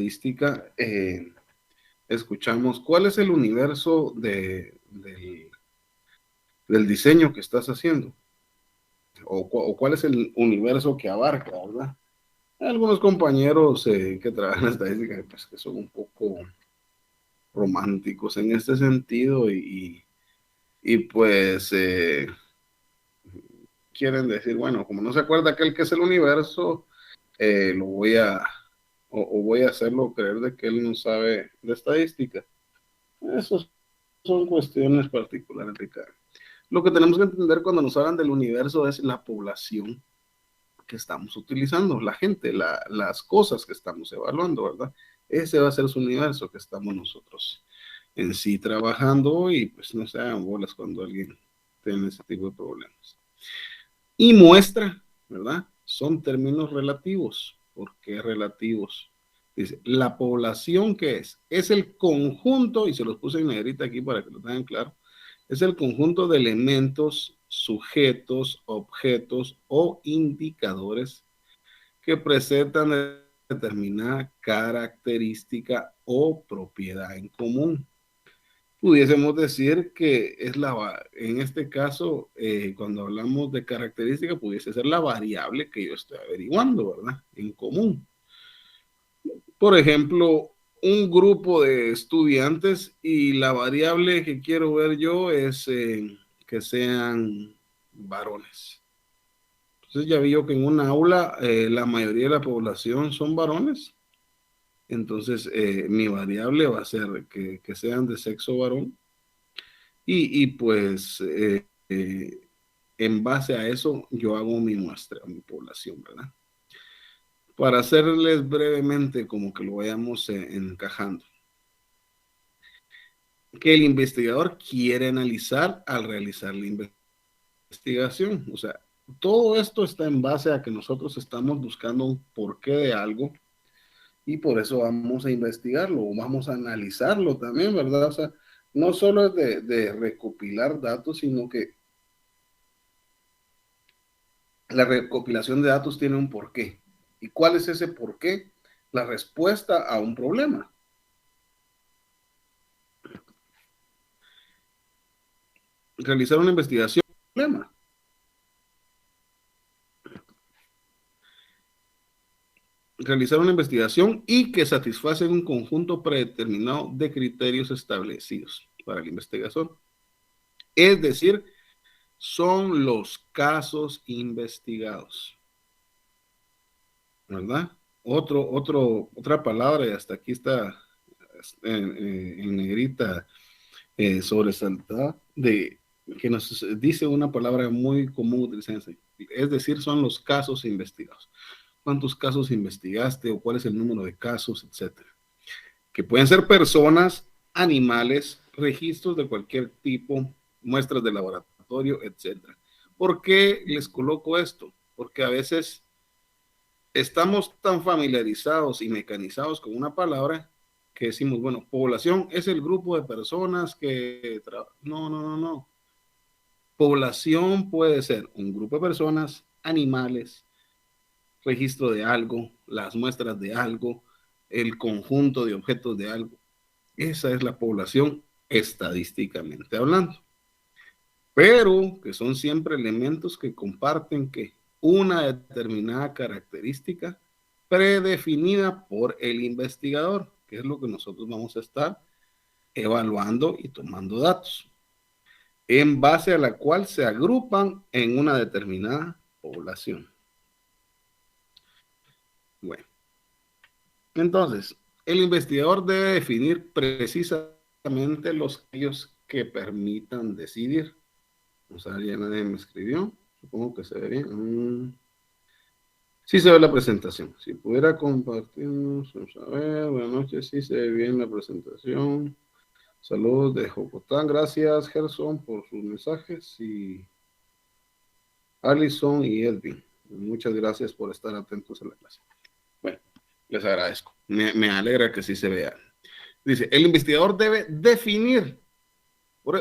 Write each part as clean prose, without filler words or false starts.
estadística, escuchamos cuál es el universo del diseño que estás haciendo, o cuál es el universo que abarca, ¿verdad? Hay algunos compañeros que trabajan en estadística, pues, que son un poco románticos en este sentido y pues quieren decir, bueno, como no se acuerda aquel que es el universo, lo voy a, o voy a hacerlo creer de que él no sabe de estadística. Esas son cuestiones particulares, Ricardo. Lo que tenemos que entender cuando nos hablan del universo es la población que estamos utilizando, la gente, las cosas que estamos evaluando, ¿verdad? Ese va a ser su universo que estamos nosotros en sí trabajando y pues no se hagan bolas cuando alguien tiene ese tipo de problemas. Y muestra, ¿verdad? Son términos relativos. ¿Por qué relativos? Dice, la población que es el conjunto, y se los puse en negrita aquí para que lo tengan claro, es el conjunto de elementos, sujetos, objetos o indicadores que presentan determinada característica o propiedad en común. Pudiésemos decir que es en este caso, cuando hablamos de característica, pudiese ser la variable que yo estoy averiguando, ¿verdad? En común. Por ejemplo, un grupo de estudiantes y la variable que quiero ver yo es que sean varones. Entonces ya vi yo que en una aula la mayoría de la población son varones. Entonces mi variable va a ser que sean de sexo varón. Y pues en base a eso yo hago mi muestra, mi población, ¿verdad? Para hacerles brevemente como que lo vayamos encajando. Que el investigador quiere analizar al realizar la investigación. O sea, todo esto está en base a que nosotros estamos buscando un porqué de algo y por eso vamos a investigarlo o vamos a analizarlo también, ¿verdad? O sea, no solo es de recopilar datos, sino que la recopilación de datos tiene un porqué. ¿Y cuál es ese porqué? La respuesta a un problema. Realizar una investigación, problema. Realizar una investigación y que satisface un conjunto predeterminado de criterios establecidos para la investigación. Es decir, son los casos investigados. ¿Verdad? Otra palabra, y hasta aquí está en negrita sobresaltada, de que nos dice una palabra muy común utilizada, es decir, son los casos investigados. ¿Cuántos casos investigaste o cuál es el número de casos, etcétera? Que pueden ser personas, animales, registros de cualquier tipo, muestras de laboratorio, etcétera. ¿Por qué les coloco esto? Porque a veces estamos tan familiarizados y mecanizados con una palabra que decimos, bueno, población es el grupo de personas que... No. Población puede ser un grupo de personas, animales, registro de algo, las muestras de algo, el conjunto de objetos de algo. Esa es la población estadísticamente hablando. Pero que son siempre elementos que comparten que una determinada característica predefinida por el investigador, que es lo que nosotros vamos a estar evaluando y tomando datos, en base a la cual se agrupan en una determinada población. Bueno, entonces, el investigador debe definir precisamente los criterios que permitan decidir. O sea, ya nadie me escribió. Supongo que se ve bien. Sí se ve la presentación. Si pudiera compartirnos, vamos a ver. Buenas noches, sí se ve bien la presentación. Saludos de Jocotán. Gracias, Gerson, por sus mensajes. Y Alison y Edwin. Muchas gracias por estar atentos a la clase. Bueno, les agradezco. Me alegra que sí se vea. Dice, el investigador debe definir.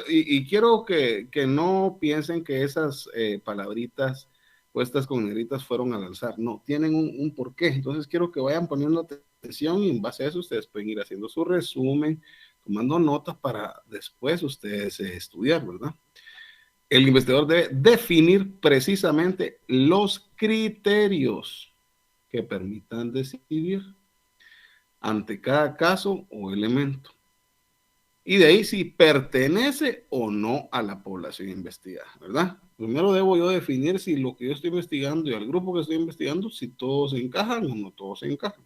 Y quiero que no piensen que esas palabritas puestas con negritas fueron al alzar. No, tienen un porqué. Entonces quiero que vayan poniendo atención y en base a eso ustedes pueden ir haciendo su resumen, tomando notas para después ustedes estudiar, ¿verdad? El investigador debe definir precisamente los criterios que permitan decidir ante cada caso o elemento. Y de ahí si pertenece o no a la población investigada, ¿verdad? Primero debo yo definir si lo que yo estoy investigando y al grupo que estoy investigando, si todos encajan o no todos encajan.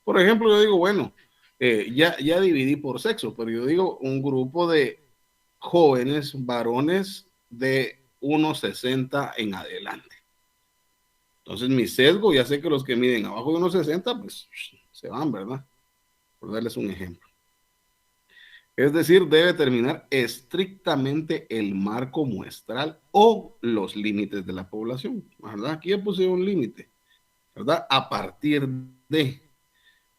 Por ejemplo, yo digo, bueno, ya dividí por sexo, pero yo digo un grupo de jóvenes varones de 1,60 en adelante. Entonces mi sesgo, ya sé que los que miden abajo de 1,60, pues se van, ¿verdad? Por darles un ejemplo. Es decir, debe determinar estrictamente el marco muestral o los límites de la población, ¿verdad? Aquí he puesto un límite, ¿verdad? A partir de,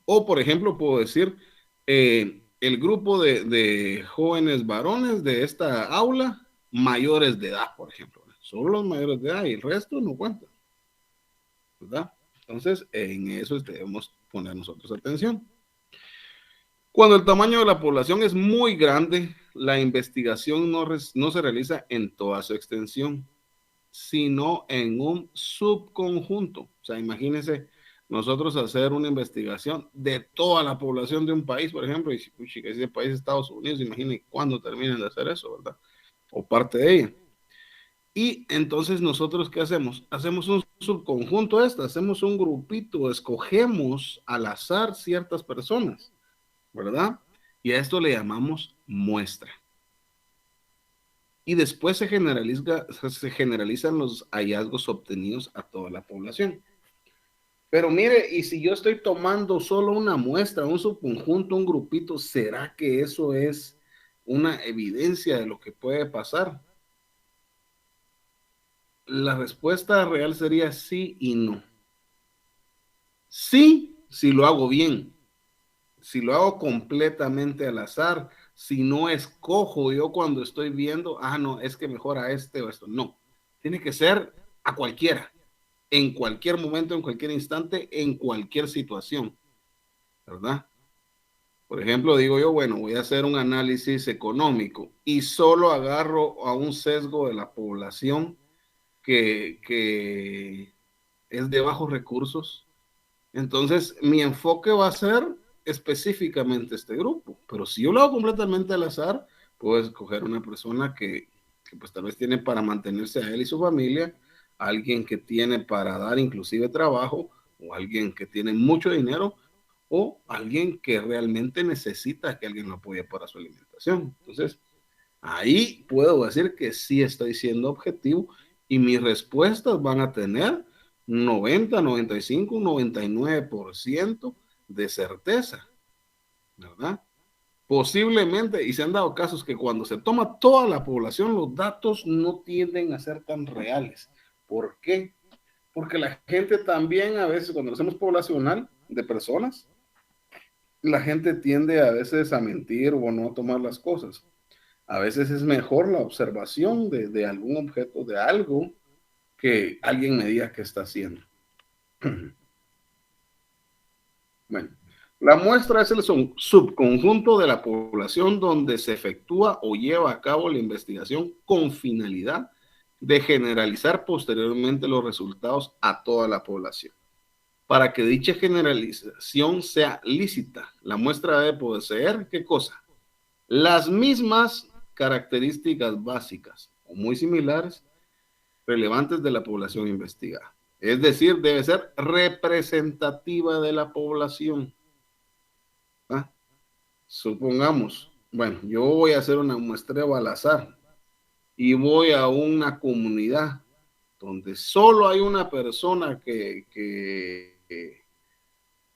o por ejemplo, puedo decir, el grupo de jóvenes varones de esta aula, mayores de edad, por ejemplo. Solo los mayores de edad y el resto no cuenta, ¿verdad? Entonces, en eso debemos poner nosotros atención. Cuando el tamaño de la población es muy grande, la investigación no se realiza en toda su extensión, sino en un subconjunto. O sea, imagínense nosotros hacer una investigación de toda la población de un país, por ejemplo, y si ese país es Estados Unidos, imaginen cuándo terminen de hacer eso, ¿verdad? O parte de ella. Y entonces nosotros, ¿qué hacemos? Hacemos un subconjunto hacemos un grupito, escogemos al azar ciertas personas, ¿verdad? Y a esto le llamamos muestra. Y después se generalizan los hallazgos obtenidos a toda la población. Pero mire, y si yo estoy tomando solo una muestra, un subconjunto, un grupito, ¿será que eso es una evidencia de lo que puede pasar? La respuesta real sería sí y no. Sí, si lo hago bien. Si lo hago completamente al azar, si no escojo yo cuando estoy viendo, no, es que mejor a este o esto. No, tiene que ser a cualquiera, en cualquier momento, en cualquier instante, en cualquier situación, ¿verdad? Por ejemplo, digo yo, bueno, voy a hacer un análisis económico y solo agarro a un sesgo de la población que es de bajos recursos. Entonces, mi enfoque va a ser específicamente este grupo, pero si yo lo hago completamente al azar, puedo escoger una persona que pues tal vez tiene para mantenerse a él y su familia, alguien que tiene para dar inclusive trabajo, o alguien que tiene mucho dinero, o alguien que realmente necesita que alguien lo apoye para su alimentación. Entonces, ahí puedo decir que sí estoy siendo objetivo y mis respuestas van a tener 90, 95, 99% de certeza, ¿verdad? Posiblemente, y se han dado casos que cuando se toma toda la población, los datos no tienden a ser tan reales. ¿Por qué? Porque la gente también a veces, cuando hacemos poblacional de personas, la gente tiende a veces a mentir o no a tomar las cosas. A veces es mejor la observación de algún objeto, de algo, que alguien me diga qué está haciendo. Bueno, la muestra es el subconjunto de la población donde se efectúa o lleva a cabo la investigación con finalidad de generalizar posteriormente los resultados a toda la población. Para que dicha generalización sea lícita, la muestra debe poseer, ¿qué cosa? Las mismas características básicas o muy similares relevantes de la población investigada. Es decir, debe ser representativa de la población. ¿Ah? Supongamos, bueno, yo voy a hacer una muestreo al azar y voy a una comunidad donde solo hay una persona que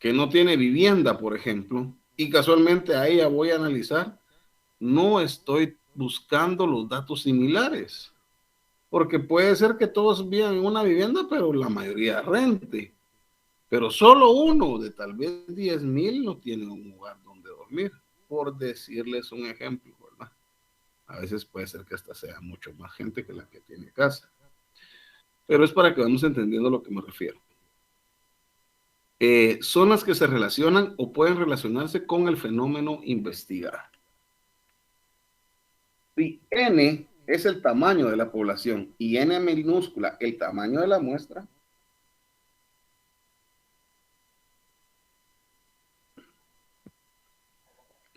no tiene vivienda, por ejemplo, y casualmente a ella voy a analizar, no estoy buscando los datos similares, porque puede ser que todos vivan en una vivienda, pero la mayoría rente. Pero solo uno de tal vez 10,000 no tiene un lugar donde dormir, por decirles un ejemplo, ¿verdad? A veces puede ser que hasta sea mucho más gente que la que tiene casa. Pero es para que vamos entendiendo a lo que me refiero. son las que se relacionan o pueden relacionarse con el fenómeno investigado. Si N es el tamaño de la población y N minúscula el tamaño de la muestra,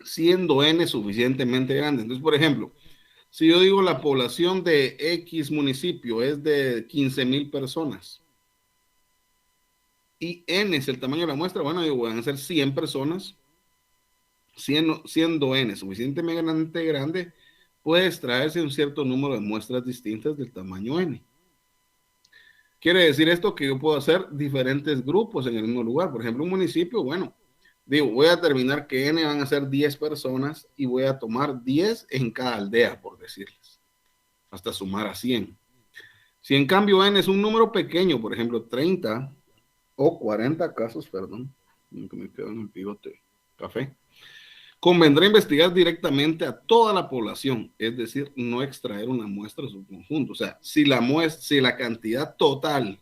siendo N suficientemente grande. Entonces, por ejemplo, si yo digo la población de X municipio es de 15,000 personas y N es el tamaño de la muestra, bueno, van a ser 100 personas, siendo N suficientemente grande, puede extraerse un cierto número de muestras distintas del tamaño N. Quiere decir esto que yo puedo hacer diferentes grupos en el mismo lugar. Por ejemplo, un municipio, bueno, digo, voy a determinar que N van a ser 10 personas y voy a tomar 10 en cada aldea, por decirles, hasta sumar a 100. Si en cambio N es un número pequeño, por ejemplo, 30 o 40 casos, perdón, que me quedo en el bigote café, convendrá investigar directamente a toda la población, es decir, no extraer una muestra de su conjunto. O sea, si la cantidad total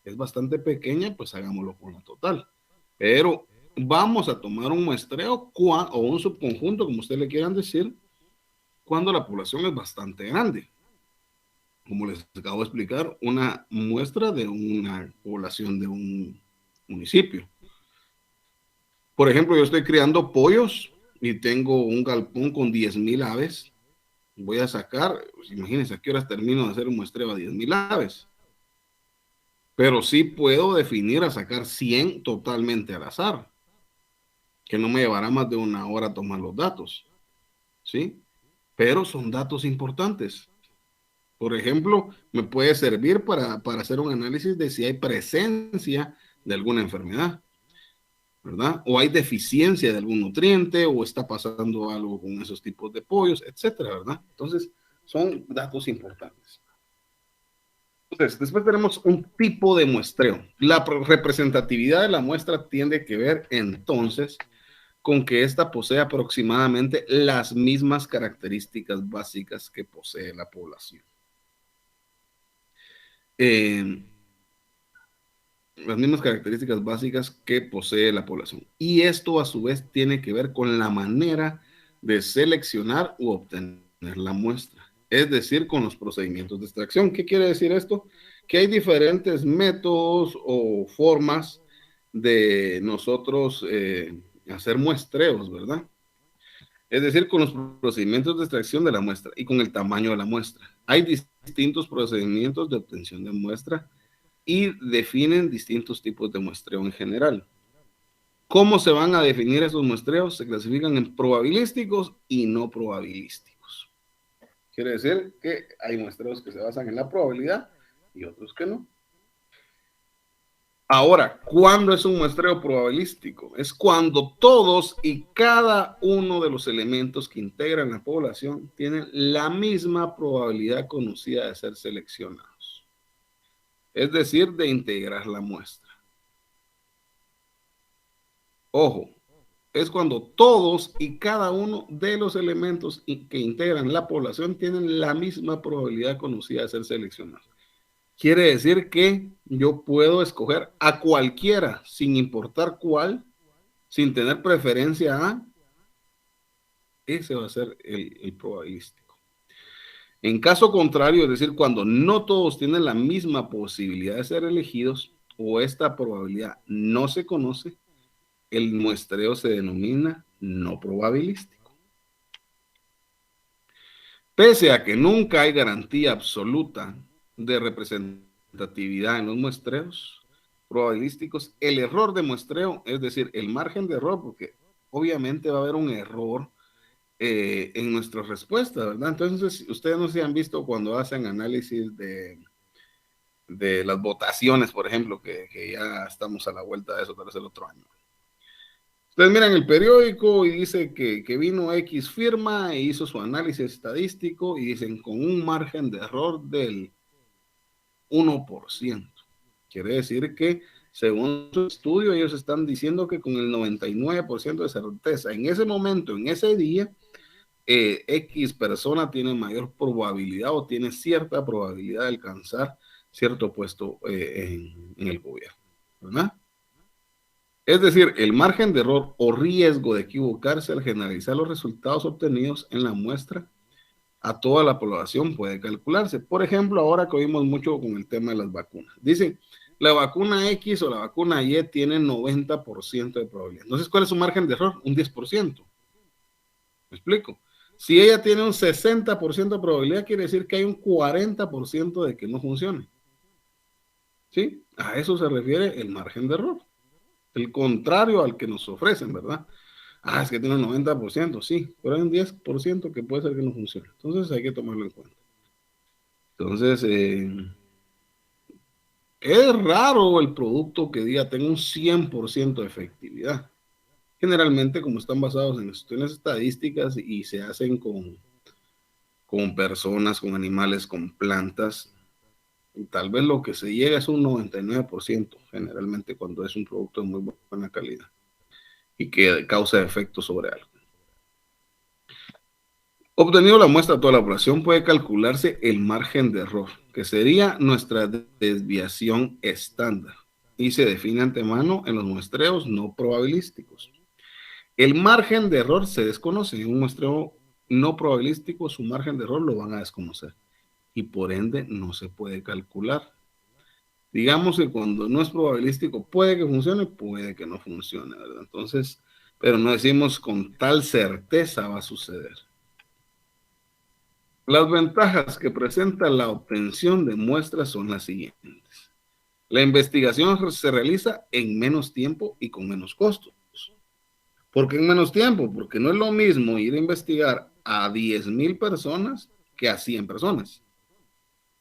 es bastante pequeña, pues hagámoslo con la total. Pero vamos a tomar un muestreo o un subconjunto, como ustedes le quieran decir, cuando la población es bastante grande. Como les acabo de explicar, una muestra de una población de un municipio. Por ejemplo, yo estoy criando pollos y tengo un galpón con 10,000 aves. Voy a sacar, pues imagínense a qué horas termino de hacer un muestreo a 10,000 aves. Pero sí puedo definir a sacar 100 totalmente al azar, que no me llevará más de una hora tomar los datos. ¿Sí? Pero son datos importantes. Por ejemplo, me puede servir para hacer un análisis de si hay presencia de alguna enfermedad, ¿verdad? O hay deficiencia de algún nutriente, o está pasando algo con esos tipos de pollos, etcétera, ¿verdad? Entonces, son datos importantes. Entonces, después tenemos un tipo de muestreo. La representatividad de la muestra tiene que ver, entonces, con que ésta posee aproximadamente las mismas características básicas que posee la población. Las mismas características básicas que posee la población. Y esto a su vez tiene que ver con la manera de seleccionar u obtener la muestra, es decir, con los procedimientos de extracción. ¿Qué quiere decir esto? Que hay diferentes métodos o formas de nosotros hacer muestreos, ¿verdad? Es decir, con los procedimientos de extracción de la muestra y con el tamaño de la muestra. Hay distintos procedimientos de obtención de muestra y definen distintos tipos de muestreo en general. ¿Cómo se van a definir esos muestreos? Se clasifican en probabilísticos y no probabilísticos. Quiere decir que hay muestreos que se basan en la probabilidad y otros que no. Ahora, ¿cuándo es un muestreo probabilístico? Es cuando todos y cada uno de los elementos que integran la población tienen la misma probabilidad conocida de ser seleccionados. Es decir, de integrar la muestra. Ojo, es cuando todos y cada uno de los elementos que integran la población tienen la misma probabilidad conocida de ser seleccionados. Quiere decir que yo puedo escoger a cualquiera, sin importar cuál, sin tener preferencia a, ese va a ser el probabilístico. En caso contrario, es decir, cuando no todos tienen la misma posibilidad de ser elegidos o esta probabilidad no se conoce, el muestreo se denomina no probabilístico. Pese a que nunca hay garantía absoluta de representatividad en los muestreos probabilísticos, el error de muestreo, es decir, el margen de error, porque obviamente va a haber un error en nuestra respuesta, ¿verdad? Entonces, ustedes no se han visto cuando hacen análisis de las votaciones, por ejemplo, que ya estamos a la vuelta de eso para el otro año. Ustedes miran el periódico y dice que vino X firma e hizo su análisis estadístico y dicen con un margen de error del 1%. Quiere decir que según su estudio ellos están diciendo que con el 99% de certeza en ese momento, en ese día, X persona tiene mayor probabilidad o tiene cierta probabilidad de alcanzar cierto puesto en el gobierno, ¿verdad? Es decir, el margen de error o riesgo de equivocarse al generalizar los resultados obtenidos en la muestra a toda la población puede calcularse. Por ejemplo, ahora que oímos mucho con el tema de las vacunas. Dicen, la vacuna X o la vacuna Y tiene 90% de probabilidad. Entonces, ¿cuál es su margen de error? Un 10%. ¿Me explico? Si ella tiene un 60% de probabilidad, quiere decir que hay un 40% de que no funcione. ¿Sí? A eso se refiere el margen de error. El contrario al que nos ofrecen, ¿verdad? Ah, es que tiene un 90%, sí, pero hay un 10% que puede ser que no funcione. Entonces hay que tomarlo en cuenta. Entonces, es raro el producto que diga tenga un 100% de efectividad. Generalmente, como están basados en estudios estadísticas y se hacen con personas, con animales, con plantas, tal vez lo que se llega es un 99%, generalmente cuando es un producto de muy buena calidad y que causa efectos sobre algo. Obtenido la muestra de toda la población, puede calcularse el margen de error, que sería nuestra desviación estándar, y se define antemano en los muestreos no probabilísticos. El margen de error se desconoce. En un muestreo no probabilístico, su margen de error lo van a desconocer y por ende no se puede calcular. Digamos que cuando no es probabilístico, puede que funcione, puede que no funcione, ¿verdad? Entonces, pero no decimos con tal certeza va a suceder. Las ventajas que presenta la obtención de muestras son las siguientes. La investigación se realiza en menos tiempo y con menos costos. ¿Por qué en menos tiempo? Porque no es lo mismo ir a investigar a 10,000 personas que a 100 personas.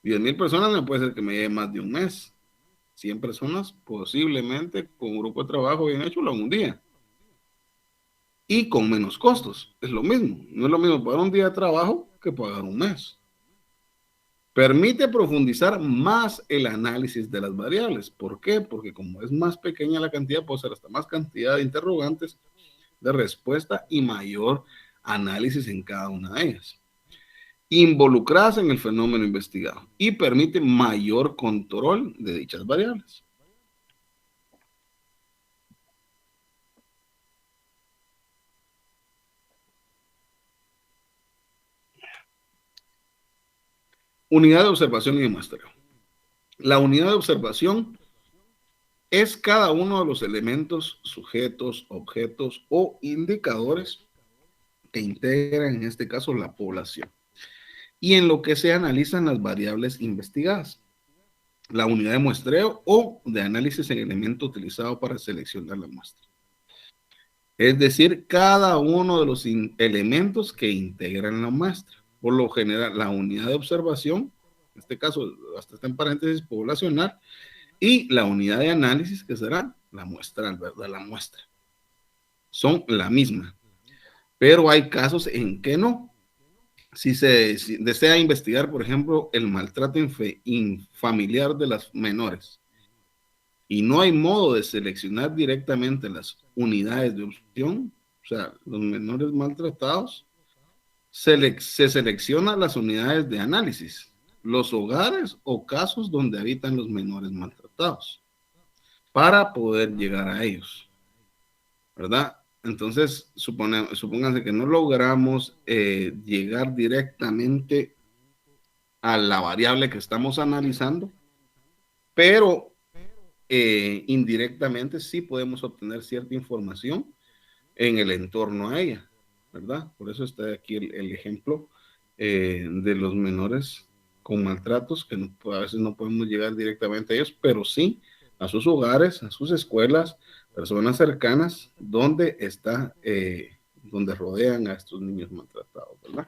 10,000 personas me puede ser que me lleve más de un mes. 100 personas posiblemente con un grupo de trabajo bien hecho lo hago un día. Y con menos costos. Es lo mismo. No es lo mismo pagar un día de trabajo que pagar un mes. Permite profundizar más el análisis de las variables. ¿Por qué? Porque como es más pequeña la cantidad, puede ser hasta más cantidad de interrogantes de respuesta y mayor análisis en cada una de ellas. Involucradas en el fenómeno investigado y permite mayor control de dichas variables. Unidad de observación y de muestreo. La unidad de observación es cada uno de los elementos, sujetos, objetos o indicadores que integran en este caso la población y en lo que se analizan las variables investigadas. La unidad de muestreo o de análisis en elemento utilizado para seleccionar la muestra. Es decir, cada uno de los elementos que integran la muestra. Por lo general, la unidad de observación, en este caso, hasta está en paréntesis, poblacional, y la unidad de análisis, que será la muestral, ¿verdad? La muestra. Son la misma. Pero hay casos en que no. Si desea investigar, por ejemplo, el maltrato familiar de las menores y no hay modo de seleccionar directamente las unidades de opción, o sea, los menores maltratados, se seleccionan las unidades de análisis, los hogares o casos donde habitan los menores maltratados, para poder llegar a ellos, ¿verdad? Entonces, supónganse que no logramos llegar directamente a la variable que estamos analizando, pero indirectamente sí podemos obtener cierta información en el entorno a ella, ¿verdad? Por eso está aquí el ejemplo de los menores con maltratos, que no, a veces no podemos llegar directamente a ellos, pero sí a sus hogares, a sus escuelas, personas cercanas, donde está, donde rodean a estos niños maltratados, ¿verdad?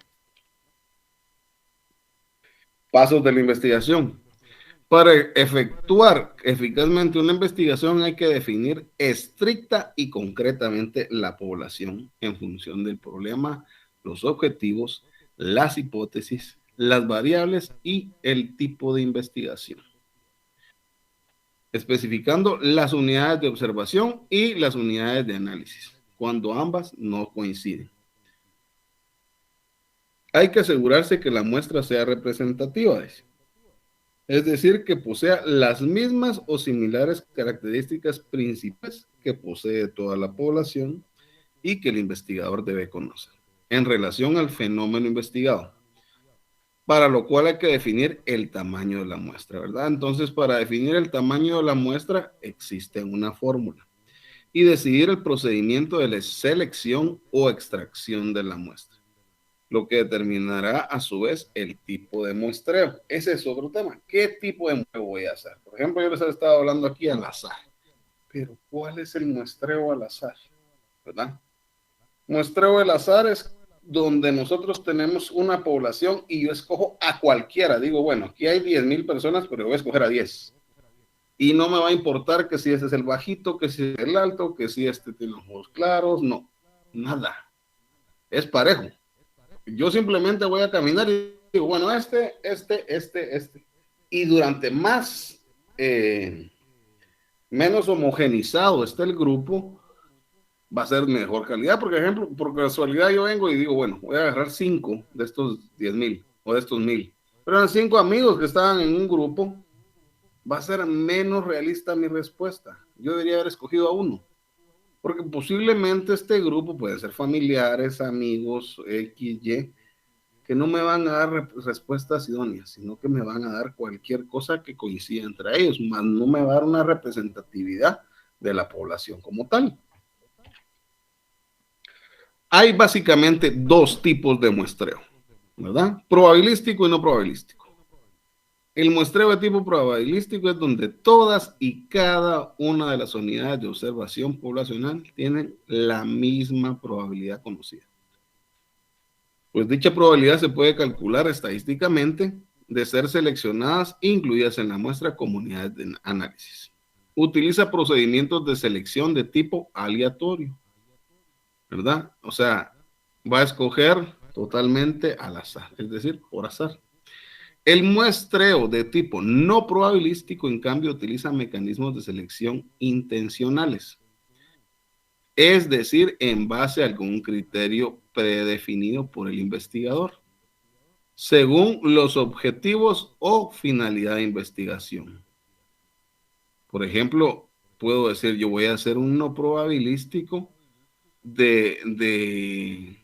Pasos de la investigación. Para efectuar eficazmente una investigación hay que definir estricta y concretamente la población en función del problema, los objetivos, las hipótesis, las variables y el tipo de investigación, especificando las unidades de observación y las unidades de análisis, cuando ambas no coinciden. Hay que asegurarse que la muestra sea representativa. Es decir, que posea las mismas o similares características principales que posee toda la población y que el investigador debe conocer en relación al fenómeno investigado, para lo cual hay que definir el tamaño de la muestra, ¿verdad? Entonces, para definir el tamaño de la muestra existe una fórmula y decidir el procedimiento de la selección o extracción de la muestra, lo que determinará a su vez el tipo de muestreo. Ese es otro tema. ¿Qué tipo de muestreo voy a hacer? Por ejemplo, yo les he estado hablando aquí al azar, pero ¿cuál es el muestreo al azar? ¿Verdad? Muestreo al azar es donde nosotros tenemos una población y yo escojo a cualquiera. Digo, bueno, aquí hay 10,000 personas, pero voy a escoger a 10. Y no me va a importar que si ese es el bajito, que si es el alto, que si este tiene ojos claros, no, nada. Es parejo. Yo simplemente voy a caminar y digo, bueno, este. Y durante menos homogenizado esté el grupo, va a ser mejor calidad. Por ejemplo, por casualidad yo vengo y digo, bueno, voy a agarrar 5 de estos 10,000 o de estos 1,000. Pero eran 5 amigos que estaban en un grupo, va a ser menos realista mi respuesta. Yo debería haber escogido a uno. Porque posiblemente este grupo puede ser familiares, amigos, X, Y, que no me van a dar respuestas idóneas, sino que me van a dar cualquier cosa que coincida entre ellos, más no me va a dar una representatividad de la población como tal. Hay básicamente dos tipos de muestreo, ¿verdad? Probabilístico y no probabilístico. El muestreo de tipo probabilístico es donde todas y cada una de las unidades de observación poblacional tienen la misma probabilidad conocida. Pues dicha probabilidad se puede calcular estadísticamente de ser seleccionadas e incluidas en la muestra como unidades de análisis. Utiliza procedimientos de selección de tipo aleatorio, ¿verdad? O sea, va a escoger totalmente al azar, es decir, por azar. El muestreo de tipo no probabilístico, en cambio, utiliza mecanismos de selección intencionales, es decir, en base a algún criterio predefinido por el investigador, según los objetivos o finalidad de investigación. Por ejemplo, puedo decir, yo voy a hacer un no probabilístico de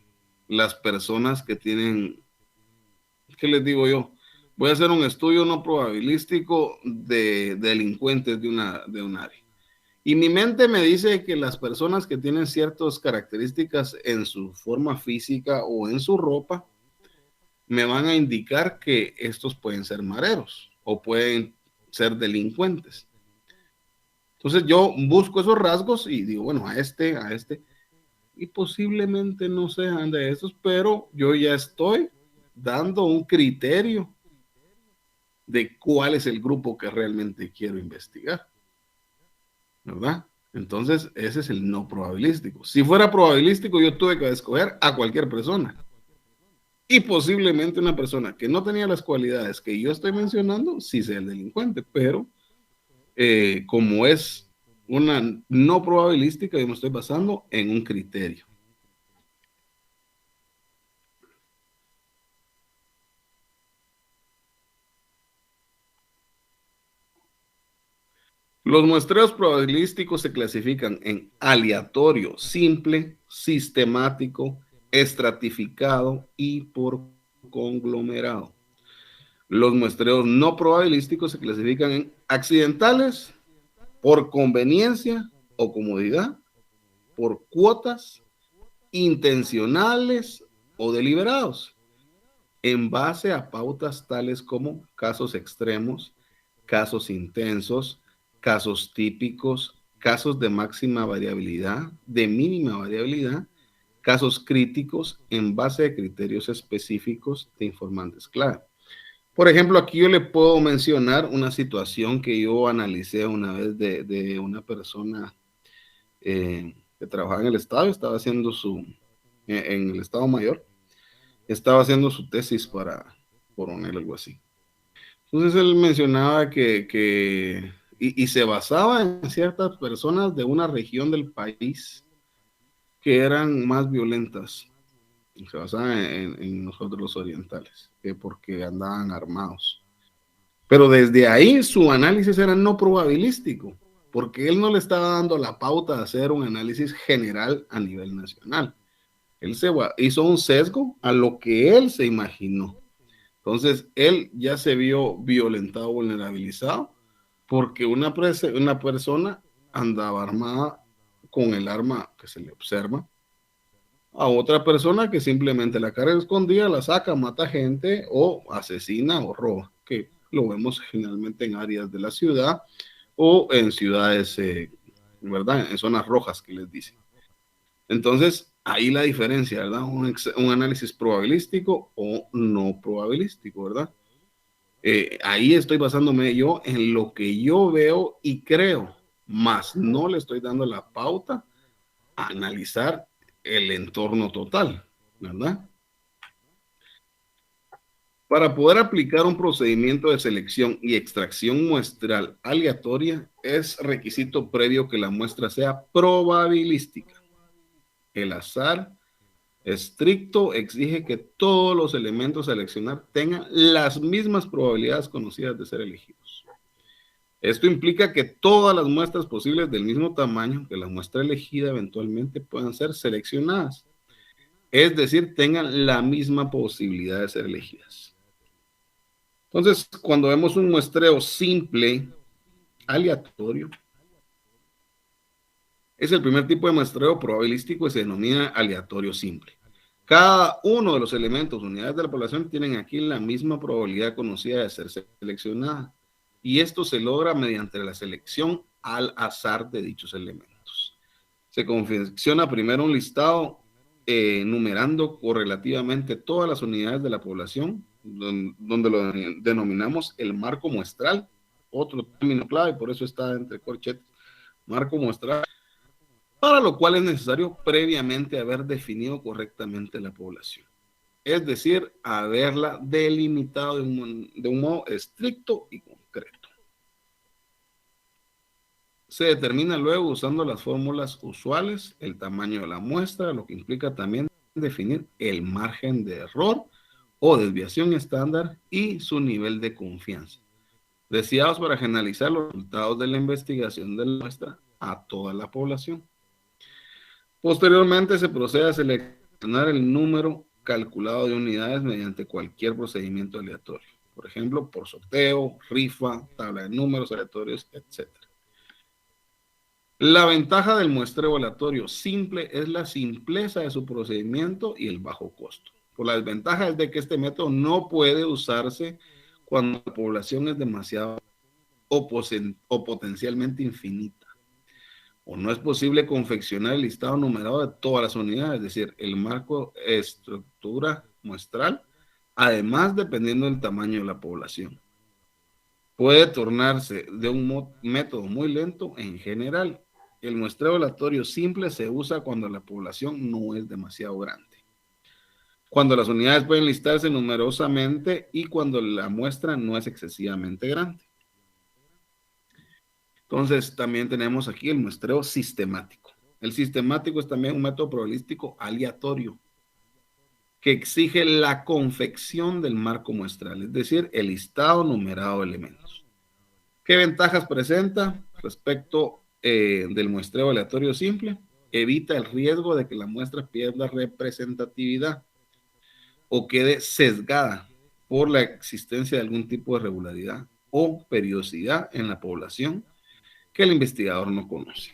las personas que tienen, ¿qué les digo yo? Voy a hacer un estudio no probabilístico de delincuentes de un área. Y mi mente me dice que las personas que tienen ciertas características en su forma física o en su ropa, me van a indicar que estos pueden ser mareros o pueden ser delincuentes. Entonces yo busco esos rasgos y digo, bueno, a este, y posiblemente no sean de esos, pero yo ya estoy dando un criterio de cuál es el grupo que realmente quiero investigar, ¿verdad? Entonces, ese es el no probabilístico. Si fuera probabilístico, yo tuve que escoger a cualquier persona. Y posiblemente una persona que no tenía las cualidades que yo estoy mencionando, sí sea el delincuente, pero como es una no probabilística, yo me estoy basando en un criterio. Los muestreos probabilísticos se clasifican en aleatorio, simple, sistemático, estratificado y por conglomerado. Los muestreos no probabilísticos se clasifican en accidentales, por conveniencia o comodidad, por cuotas, intencionales o deliberados, en base a pautas tales como casos extremos, casos intensos, casos típicos, casos de máxima variabilidad, de mínima variabilidad, casos críticos en base a criterios específicos de informantes clave. Por ejemplo, aquí yo le puedo mencionar una situación que yo analicé una vez de una persona que trabajaba en el Estado, estaba haciendo en el Estado Mayor, estaba haciendo su tesis para coronel, algo así. Entonces él mencionaba y se basaba en ciertas personas de una región del país que eran más violentas. Se basaba en nosotros los orientales, que porque andaban armados. Pero desde ahí su análisis era no probabilístico, porque él no le estaba dando la pauta de hacer un análisis general a nivel nacional. Él hizo un sesgo a lo que él se imaginó. Entonces, él ya se vio violentado, vulnerabilizado, porque una persona andaba armada con el arma que se le observa a otra persona que simplemente la carga escondida, la saca, mata gente o asesina o roba, que lo vemos generalmente en áreas de la ciudad o en ciudades, ¿verdad? En zonas rojas que les dicen. Entonces, ahí la diferencia, ¿verdad? Un análisis probabilístico o no probabilístico, ¿verdad? Ahí estoy basándome yo en lo que yo veo y creo, más no le estoy dando la pauta a analizar el entorno total, ¿verdad? Para poder aplicar un procedimiento de selección y extracción muestral aleatoria, es requisito previo que la muestra sea probabilística. El azar estricto exige que todos los elementos a seleccionar tengan las mismas probabilidades conocidas de ser elegidos. Esto implica que todas las muestras posibles del mismo tamaño que la muestra elegida eventualmente puedan ser seleccionadas, es decir, tengan la misma posibilidad de ser elegidas. Entonces, cuando vemos un muestreo simple, aleatorio, es el primer tipo de muestreo probabilístico y se denomina aleatorio simple. Cada uno de los elementos, unidades de la población, tienen aquí la misma probabilidad conocida de ser seleccionada. Y esto se logra mediante la selección al azar de dichos elementos. Se confecciona primero un listado numerando correlativamente todas las unidades de la población, donde lo denominamos el marco muestral, otro término clave, por eso está entre corchetes, marco muestral, para lo cual es necesario previamente haber definido correctamente la población. Es decir, haberla delimitado de un modo estricto y concreto. Se determina luego usando las fórmulas usuales el tamaño de la muestra, lo que implica también definir el margen de error o desviación estándar y su nivel de confianza, deseados para generalizar los resultados de la investigación de la muestra a toda la población. Posteriormente se procede a seleccionar el número calculado de unidades mediante cualquier procedimiento aleatorio, por ejemplo, por sorteo, rifa, tabla de números aleatorios, etc. La ventaja del muestreo aleatorio simple es la simpleza de su procedimiento y el bajo costo. Por la desventaja es de que este método no puede usarse cuando la población es demasiado o potencialmente infinita, o no es posible confeccionar el listado numerado de todas las unidades, es decir, el marco estructura muestral, además dependiendo del tamaño de la población. Puede tornarse de un método muy lento en general. El muestreo aleatorio simple se usa cuando la población no es demasiado grande, cuando las unidades pueden listarse numerosamente y cuando la muestra no es excesivamente grande. Entonces, también tenemos aquí el muestreo sistemático. El sistemático es también un método probabilístico aleatorio que exige la confección del marco muestral, es decir, el listado numerado de elementos. ¿Qué ventajas presenta respecto del muestreo aleatorio simple? Evita el riesgo de que la muestra pierda representatividad o quede sesgada por la existencia de algún tipo de regularidad o periodicidad en la población que el investigador no conoce.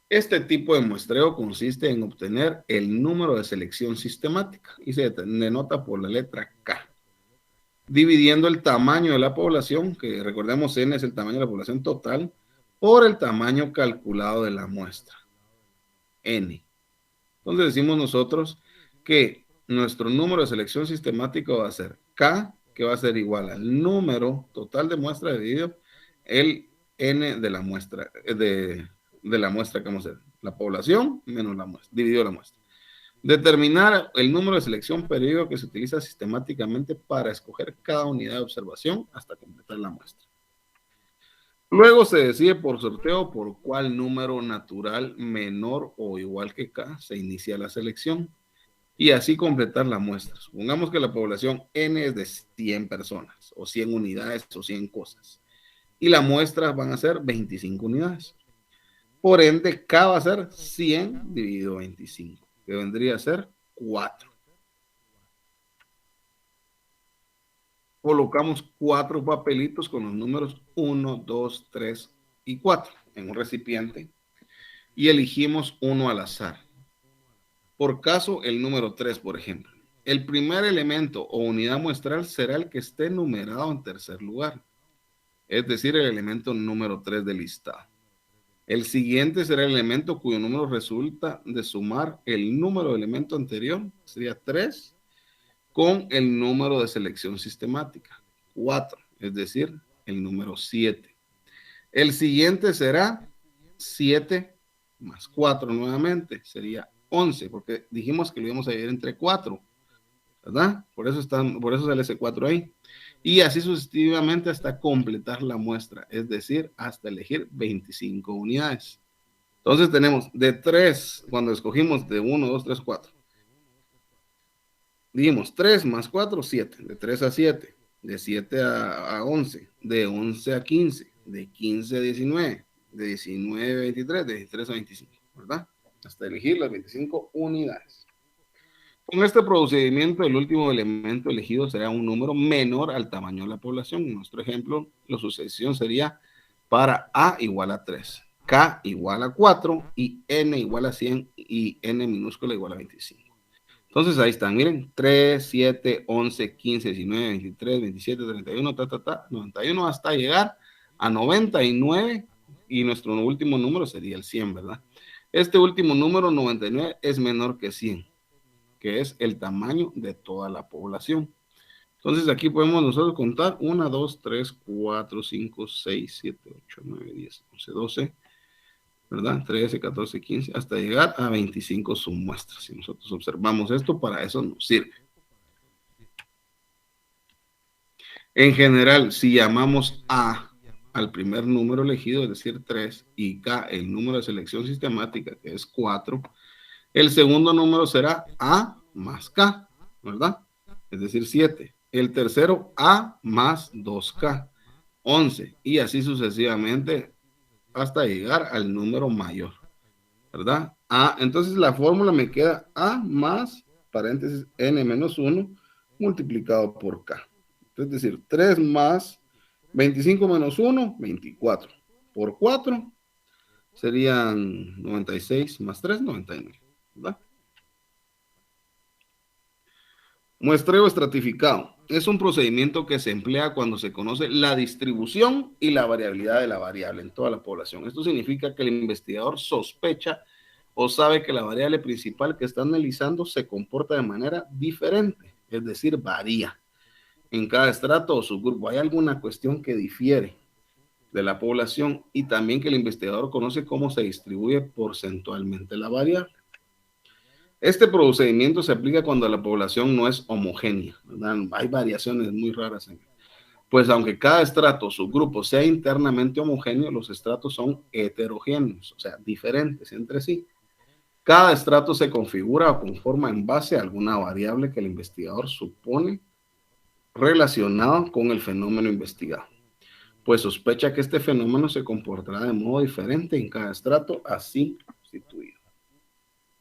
Este tipo de muestreo consiste en obtener el número de selección sistemática y se denota por la letra K, dividiendo el tamaño de la población, que recordemos N es el tamaño de la población total, por el tamaño calculado de la muestra, N. Entonces decimos nosotros que nuestro número de selección sistemática va a ser K, que va a ser igual al número total de muestra dividido el N de la muestra, de la muestra que vamos a hacer, la población menos la muestra, dividido la muestra. Determinar el número de selección periódico que se utiliza sistemáticamente para escoger cada unidad de observación hasta completar la muestra. Luego se decide por sorteo por cuál número natural menor o igual que K se inicia la selección. y así completar la muestra. Supongamos que la población N es de 100 personas, o 100 unidades, o 100 cosas, y la muestra van a ser 25 unidades. Por ende, K va a ser 100 dividido 25, que vendría a ser 4. Colocamos 4 papelitos con los números 1, 2, 3 y 4 en un recipiente y elegimos uno al azar. Por caso, el número 3, por ejemplo. El primer elemento o unidad muestral será el que esté numerado en tercer lugar, es decir, el elemento número 3 del listado. El siguiente será el elemento cuyo número resulta de sumar el número de elemento anterior, sería 3, con el número de selección sistemática, 4, es decir, el número 7. El siguiente será 7 más 4 nuevamente, sería 11, porque dijimos que lo íbamos a dividir entre 4, ¿verdad? Por eso sale ese 4 ahí. Y así sucesivamente hasta completar la muestra, es decir, hasta elegir 25 unidades. Entonces tenemos de 3, cuando escogimos de 1, 2, 3, 4. Dijimos 3 más 4, 7. De 3 a 7. De 7 a 11. De 11 a 15. De 15 a 19. De 19 a 23. De 23 a 25. ¿Verdad? Hasta elegir las 25 unidades. Con este procedimiento, el último elemento elegido será un número menor al tamaño de la población. En nuestro ejemplo, la sucesión sería para A igual a 3, K igual a 4 y N igual a 100 y N minúscula igual a 25. Entonces ahí están, miren, 3, 7, 11, 15, 19, 23, 27, 31, 91 hasta llegar a 99 y nuestro último número sería el 100, ¿verdad? Este último número, 99, es menor que 100, que es el tamaño de toda la población. Entonces aquí podemos nosotros contar 1, 2, 3, 4, 5, 6, 7, 8, 9, 10, 11, 12, ¿verdad? 13, 14, 15, hasta llegar a 25 submuestras. Si nosotros observamos esto, para eso nos sirve. En general, si llamamos A al primer número elegido, es decir, 3, y K el número de selección sistemática, que es 4, el segundo número será A más K, ¿verdad? Es decir, 7. El tercero, A más 2K, 11, y así sucesivamente hasta llegar al número mayor, ¿verdad? Entonces la fórmula me queda A más, paréntesis, N menos 1, multiplicado por K. Es decir, 3 más 25 menos 1, 24. Por 4 serían 96 más 3, 99, ¿verdad? Muestreo estratificado. Es un procedimiento que se emplea cuando se conoce la distribución y la variabilidad de la variable en toda la población. Esto significa que el investigador sospecha o sabe que la variable principal que está analizando se comporta de manera diferente, es decir, varía en cada estrato o subgrupo. Hay alguna cuestión que difiere de la población y también que el investigador conoce cómo se distribuye porcentualmente la variable. Este procedimiento se aplica cuando la población no es homogénea, ¿verdad? Hay variaciones muy raras pues aunque cada estrato o subgrupo sea internamente homogéneo, los estratos son heterogéneos, o sea, diferentes entre sí. Cada estrato se configura o conforma en base a alguna variable que el investigador supone relacionada con el fenómeno investigado, pues sospecha que este fenómeno se comportará de modo diferente en cada estrato así constituido.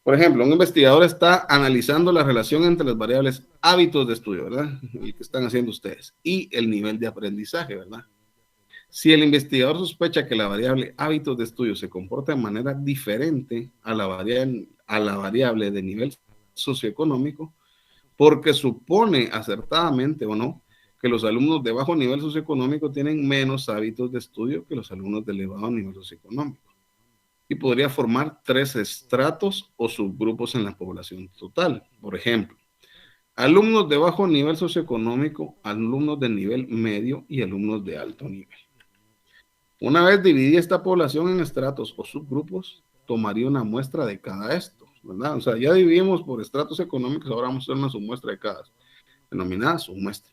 Por ejemplo, un investigador está analizando la relación entre las variables hábitos de estudio, ¿verdad? El que están haciendo ustedes, y el nivel de aprendizaje, ¿verdad? Si el investigador sospecha que la variable hábitos de estudio se comporta de manera diferente a la variable de nivel socioeconómico, porque supone acertadamente o no que los alumnos de bajo nivel socioeconómico tienen menos hábitos de estudio que los alumnos de elevado nivel socioeconómico. Y podría formar 3 estratos o subgrupos en la población total. Por ejemplo, alumnos de bajo nivel socioeconómico, alumnos de nivel medio y alumnos de alto nivel. Una vez dividida esta población en estratos o subgrupos, tomaría una muestra de cada estos, ¿verdad? O sea, ya dividimos por estratos económicos, ahora vamos a hacer una submuestra de cada, denominada submuestra,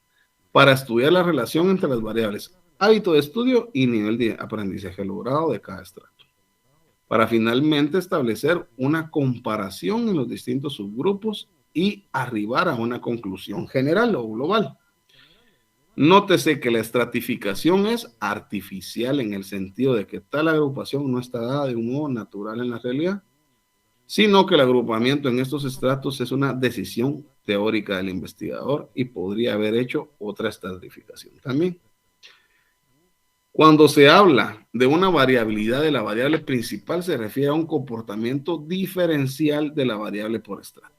para estudiar la relación entre las variables hábito de estudio y nivel de aprendizaje logrado de cada estrato, para finalmente establecer una comparación en los distintos subgrupos y arribar a una conclusión general o global. Nótese que la estratificación es artificial en el sentido de que tal agrupación no está dada de un modo natural en la realidad, sino que el agrupamiento en estos estratos es una decisión teórica del investigador y podría haber hecho otra estratificación también. Cuando se habla de una variabilidad de la variable principal, se refiere a un comportamiento diferencial de la variable por estrato.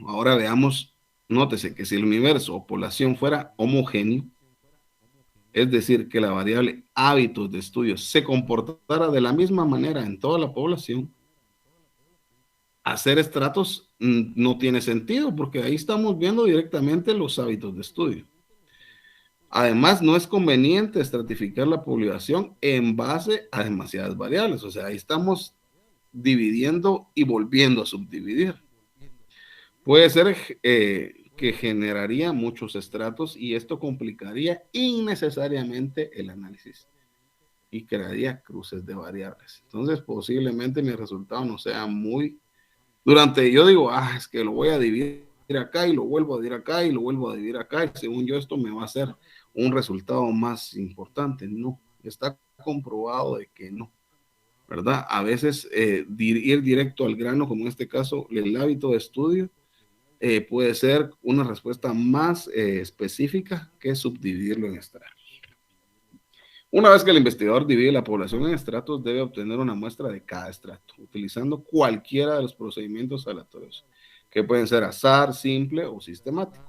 Ahora veamos, nótese que si el universo o población fuera homogéneo, es decir, que la variable hábitos de estudio se comportara de la misma manera en toda la población, hacer estratos no tiene sentido, porque ahí estamos viendo directamente los hábitos de estudio. Además, no es conveniente estratificar la población en base a demasiadas variables. O sea, ahí estamos dividiendo y volviendo a subdividir. Puede ser que generaría muchos estratos y esto complicaría innecesariamente el análisis y crearía cruces de variables. Entonces, posiblemente mi resultado no sea muy... yo digo, es que lo voy a dividir acá y lo vuelvo a dividir acá y lo vuelvo a dividir acá y según yo esto me va a hacer un resultado más importante. No, está comprobado de que no, ¿verdad? A veces ir directo al grano, como en este caso, el hábito de estudio, puede ser una respuesta más específica que subdividirlo en estratos. Una vez que el investigador divide la población en estratos, debe obtener una muestra de cada estrato, utilizando cualquiera de los procedimientos aleatorios, que pueden ser azar, simple o sistemático.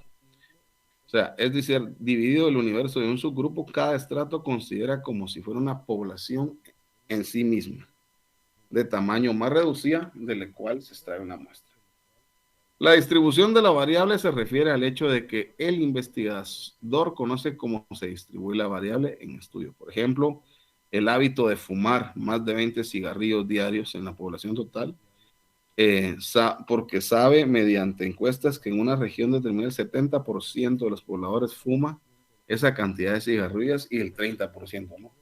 O sea, es decir, dividido el universo en un subgrupo, cada estrato considera como si fuera una población en sí misma, de tamaño más reducida, de la cual se extrae una muestra. La distribución de la variable se refiere al hecho de que el investigador conoce cómo se distribuye la variable en estudio. Por ejemplo, el hábito de fumar más de 20 cigarrillos diarios en la población total, porque sabe mediante encuestas que en una región determinada el 70% de los pobladores fuma esa cantidad de cigarrillos y el 30% no.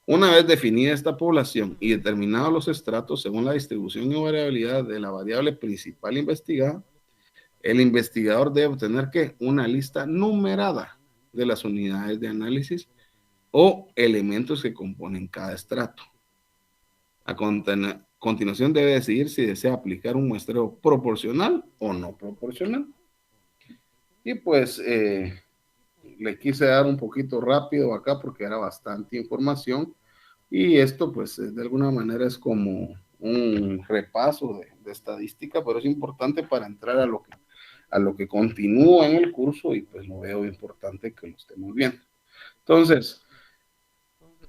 Una vez definida esta población y determinados los estratos según la distribución y variabilidad de la variable principal investigada, el investigador debe obtener ¿qué? Una lista numerada de las unidades de análisis o elementos que componen cada estrato. A continuación debe decidir si desea aplicar un muestreo proporcional o no proporcional. Y pues le quise dar un poquito rápido acá porque era bastante información. Y esto, pues, de alguna manera es como un repaso de estadística, pero es importante para entrar a lo que continúa en el curso y pues lo veo importante que lo estemos viendo. Entonces,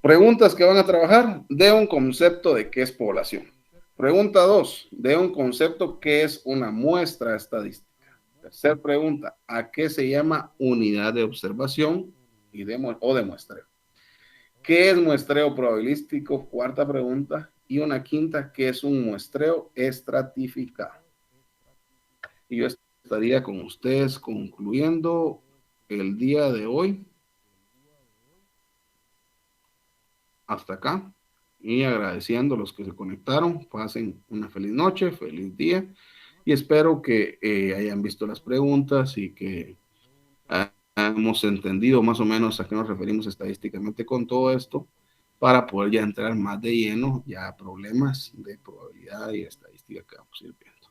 preguntas que van a trabajar, de un concepto de qué es población. Pregunta 2, de un concepto qué es una muestra estadística. Tercera pregunta, ¿a qué se llama unidad de observación o de muestreo? ¿Qué es muestreo probabilístico? Cuarta pregunta. Y una quinta, ¿qué es un muestreo estratificado? Y yo estaría con ustedes concluyendo el día de hoy. Hasta acá. Y agradeciendo a los que se conectaron. Pasen una feliz noche, feliz día. Y espero que hayan visto las preguntas y que hemos entendido más o menos a qué nos referimos estadísticamente con todo esto, para poder ya entrar más de lleno ya a problemas de probabilidad y estadística que vamos a ir viendo.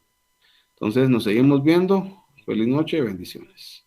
Entonces nos seguimos viendo. Feliz noche, bendiciones.